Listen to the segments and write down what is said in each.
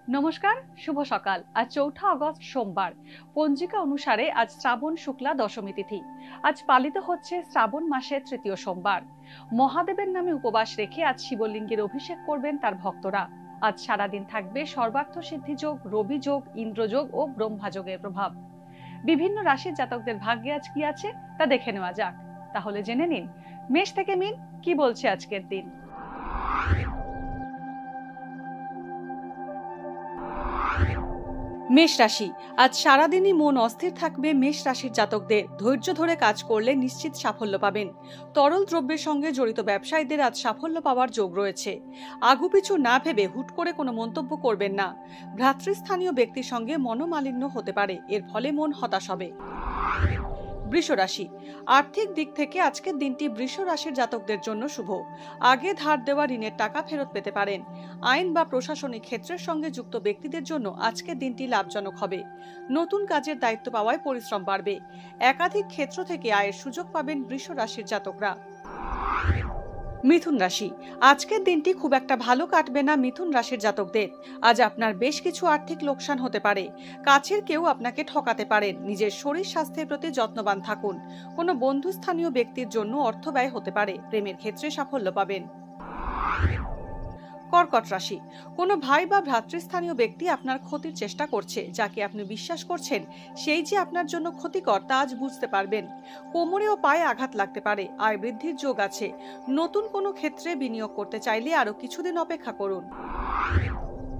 নমস্কার, শুভ সকাল। আজ ৪ঠা আগস্ট সোমবার। পঞ্জিকা অনুসারে আজ শ্রাবণ শুক্লা দশমী তিথি। আজ পালিত হচ্ছে শ্রাবণ মাসের তৃতীয় সোমবার। মহাদেবের নামে উপবাস রেখে আজ শিবলিঙ্গের অভিষেক করবেন তার ভক্তরা। আজ সারাদিন থাকবে সর্বার্থ সিদ্ধি যোগ, রবি যোগ, ইন্দ্রযোগ ও ব্রহ্মাযোগের প্রভাব। বিভিন্ন রাশির জাতকদের ভাগ্যে আজ কি আছে তা দেখে নেওয়া যাক। তাহলে জেনে নিন মেষ থেকে মিন কি বলছে আজকের দিন। মেষ রাশি, আজ সারাদিনই মন অস্থির থাকবে। মেষ রাশির জাতকদের ধৈর্য ধরে কাজ করলে নিশ্চিত সাফল্য পাবেন। তরল দ্রব্যের সঙ্গে জড়িত ব্যবসায়ীদের আজ সাফল্য পাওয়ার যোগ রয়েছে। আগুপিছু না ভেবে হুট করে কোনো মন্তব্য করবেন না। ভ্রাতৃস্থানীয় ব্যক্তির সঙ্গে মনোমালিন্য হতে পারে, এর ফলে মন হতাশ হবে। বৃষ রাশি, আর্থিক দিক থেকে আজকের দিনটি বৃষ রাশির জাতকদের জন্য শুভ। আগে ধার দেওয়া ঋণের টাকা ফেরত পেতে পারেন। আইন বা প্রশাসনিক ক্ষেত্রের সঙ্গে যুক্ত ব্যক্তিদের জন্য আজকের দিনটি লাভজনক হবে। নতুন কাজের দায়িত্ব পাওয়ায় পরিশ্রম বাড়বে। একাধিক ক্ষেত্র থেকে আয়ের সুযোগ পাবেন বৃষ রাশির জাতকরা। মিথুন রাশি, আজকের দিনটি খুব একটা ভালো কাটবে না মিথুন রাশির জাতকদের। আজ আপনার বেশ কিছু আর্থিক লোকসান হতে পারে। কাছের কেউ আপনাকে ঠকাতে পারেন। নিজের শরীর স্বাস্থ্যের প্রতি যত্নবান থাকুন। কোনো বন্ধুস্থানীয় ব্যক্তির জন্য অর্থ ব্যয় হতে পারে। প্রেমের ক্ষেত্রে সাফল্য পাবেন। কর্কট রাশি, কোনো ভাই বা ভ্রাতৃস্থানীয় ব্যক্তি আপনার ক্ষতির চেষ্টা করছে। যাকে আপনি বিশ্বাস করছেন সেই যে আপনার জন্য ক্ষতিকর তা আজ বুঝতে পারবেন। কোমরে ও পায়ে আঘাত লাগতে পারে। আয় বৃদ্ধির যোগ আছে। নতুন কোনো ক্ষেত্রে বিনিয়োগ করতে চাইলে আরো কিছুদিন অপেক্ষা করুন।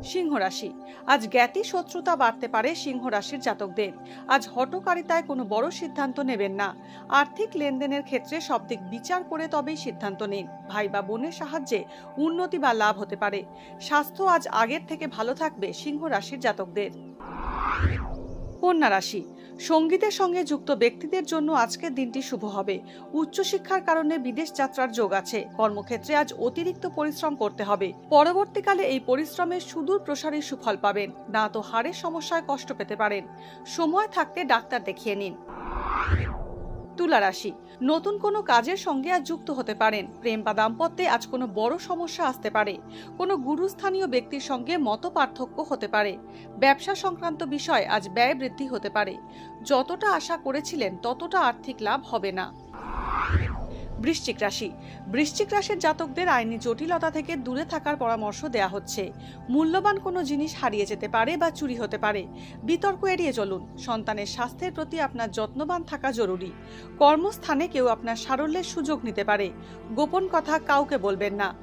সিংহ রাশি, আজ জ্ঞাতি শত্রুতা বাড়তে পারে সিংহ রাশির জাতকদের। আজ হঠকারিতায় কোনো বড় সিদ্ধান্ত নেবেন না। আর্থিক লেনদেনের ক্ষেত্রে সব দিক বিচার করে তবেই সিদ্ধান্ত নিন। ভাই বা বোনের সাহায্যে উন্নতি বা লাভ হতে পারে। স্বাস্থ্য আজ আগের থেকে ভালো থাকবে সিংহ রাশির জাতকদের। কন্যা রাশি, সঙ্গীতের সঙ্গে যুক্ত ব্যক্তিদের জন্য আজকের দিনটি শুভ হবে। উচ্চশিক্ষার কারণে বিদেশ যাত্রার যোগ আছে। কর্মক্ষেত্রে আজ অতিরিক্ত পরিশ্রম করতে হবে। পরবর্তীকালে এই পরিশ্রমের সুদূর প্রসারী সুফল পাবেন। না তো হাড়ের সমস্যায় কষ্ট পেতে পারেন। সময় থাকতে ডাক্তার দেখিয়ে নিন। তুলা রাশি, নতুন কোনো কাজের সঙ্গে আজ যুক্ত হতে পারেন। প্রেম বা দাম্পত্যে আজ কোনো বড় সমস্যা আসতে পারে। কোনো গুরুস্থানীয় ব্যক্তির সঙ্গে মত পার্থক্য হতে পারে। ব্যবসা সংক্রান্ত বিষয় আজ ব্যয় বৃদ্ধি হতে পারে। যতটা আশা করেছিলেন ততটা আর্থিক লাভ হবে না। বৃশ্চিক রাশি, বৃশ্চিক রাশির জাতকদের আইনি জটিলতা থেকে দূরে থাকার পরামর্শ দেয়া হচ্ছে। মূল্যবান কোনো জিনিস হারিয়ে যেতে পারে বা চুরি হতে পারে। বিতর্ক এড়িয়ে চলুন। সন্তানের স্বাস্থ্যের প্রতি আপনার যত্নবান থাকা জরুরি। কর্মস্থানে কেউ আপনার সারল্যের সুযোগ নিতে পারে। গোপন কথা কাউকে বলবেন না।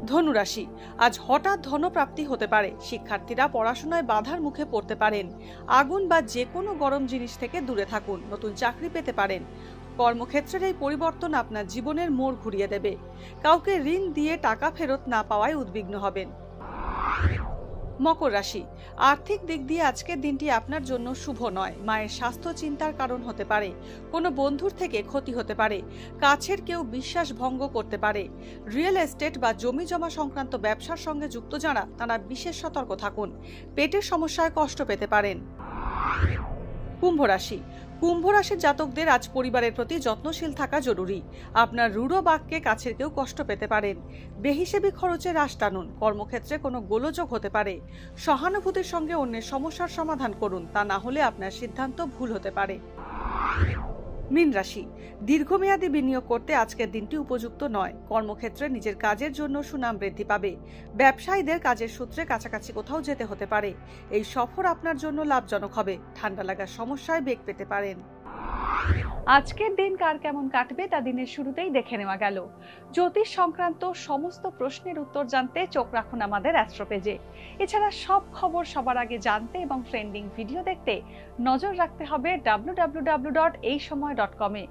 ধনুরাশি, আজ হঠাৎ ধনপ্রাপ্তি হতে পারে। শিক্ষার্থীরা পড়াশোনায় বাধার মুখে পড়তে পারেন। আগুন বা যে কোনো গরম জিনিস থেকে দূরে থাকুন। নতুন চাকরি পেতে পারেন। কর্মক্ষেত্রের এই পরিবর্তন আপনার জীবনের মোড় ঘুরিয়ে দেবে। কাউকে ঋণ দিয়ে টাকা ফেরত না পাওয়ায় উদ্বিগ্ন হবেন। মকর রাশি, আর্থিক দিক দিয়ে আজকের দিনটি আপনার জন্য শুভ নয়। মায়ের স্বাস্থ্য চিন্তার কারণ হতে পারে। কোনো বন্ধুর থেকে ক্ষতি হতে পারে। কাছের কেউ বিশ্বাস ভঙ্গ করতে পারে। রিয়েল এস্টেট বা জমি জমা সংক্রান্ত ব্যবসার সঙ্গে যুক্ত যারা তারা বিশেষ সতর্ক থাকুন। পেটের সমস্যায় কষ্ট পেতে পারেন। কুম্ভ রাশি, কুম্ভ রাশির জাতকদের আজ পরিবারের প্রতি যত্নশীল থাকা জরুরি। আপনার রূঢ় বাক্যে কাছের কেউ কষ্ট পেতে পারেন। বেহিসেবি খরচে হ্রাস টানুন। কর্মক্ষেত্রে কোনো গোলযোগ হতে পারে। সহানুভূতির সঙ্গে অন্যের সমস্যার সমাধান করুন। তা না হলে আপনার সিদ্ধান্ত ভুল হতে পারে। মীন রাশি, দীর্ঘমেয়াদী বিনিয়োগ করতে আজকের দিনটি উপযুক্ত নয়। কর্মক্ষেত্রে নিজের কাজের জন্য সুনাম বৃদ্ধি পাবে। ব্যবসায়ীদের কাজের সূত্রে কাছাকাছি কোথাও যেতে হতে পারে। এই সফর আপনার জন্য লাভজনক হবে। ঠান্ডা লাগার সমস্যায় বেগ পেতে পারেন। আজকের দিন কার কেমন কাটবে তা দিনের শুরুতেই দেখে নেওয়া গেল। জ্যোতিষ সংক্রান্ত সমস্ত প্রশ্নের উত্তর জানতে চোখ রাখুন আমাদের অ্যাস্ট্রো পেজে। এছাড়া সব খবর সবার আগে জানতে এবং ট্রেন্ডিং ভিডিও দেখতে নজর রাখতে হবে www.এইসময়.com-এ।